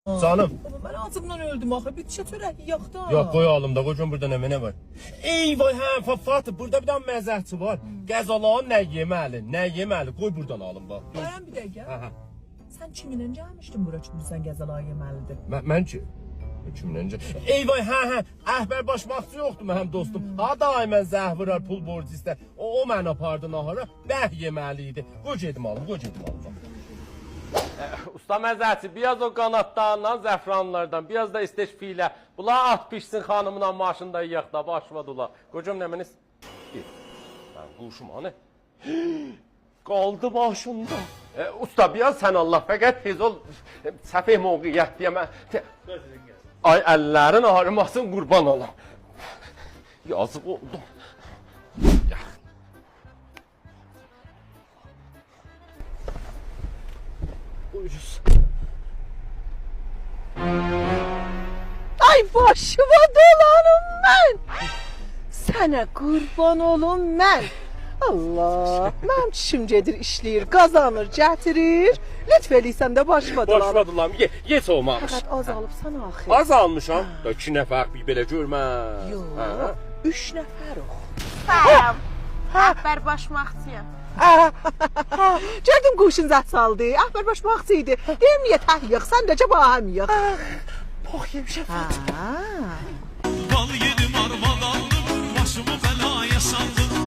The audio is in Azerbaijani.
Canım. Baba ben ağzımdan öldüm axı. Bir dişə çörək yiyək da. Yok koy alım da kocam burada ne var? Ey vay ha Fatih burada bir tane məzəhçi var. Qəzalan nə yeməli, nə yeməli koy buradan alım bak. Dayan bir dəqiqə. Ha. Sən kiminlə gəlmişdin bura ki, sən gəzəla yeməlidir? Mən ki. Kimdən öncə? Ey vay ha. Əhbər başmaqçı yoxdur mənim dostum. Ha daimən zəhvirar pul borcu istər. O məni apardı nahara. Bəh yeməli idi. Qoy gedim alım. Usta məzəçi, biraz o qanatlarından, zəfranlardan, biraz da isteşfilə. Bunlar at pişsin xanımla maşında yiyək da başladılar. Qocam nə məniz? Mən quşum hani? Qaldı başında. Usta biraz sən Allah fəqət tez ol. Səfih mövqiyyət deyə mən... Ay əllərin ağrımasın qurban olam. Yazıq oldum. Buyuruz. Ay başıma dolanım mən. Sənə qurban olum mən. Allah, mənim çişim gedir, işləyir, qazanır, gətirir. Lütf eləysən də başıma dolanım. Başladılar. Ye soğumamış. Fəqət az alıbsan axı. Az almışam. 2 nəfər bir belə görmə. Yox, 3 nəfər o. Salam. Əhbər başmaqçıyam. Gördüm quşun zət saldı, əhbər başmaqçı idi. Deyim niyə təhliyək, sən də cəb ahəmiyək. Bax yemişəm. Ha. Bal yedim arvad aldım, başımı belaya saldım.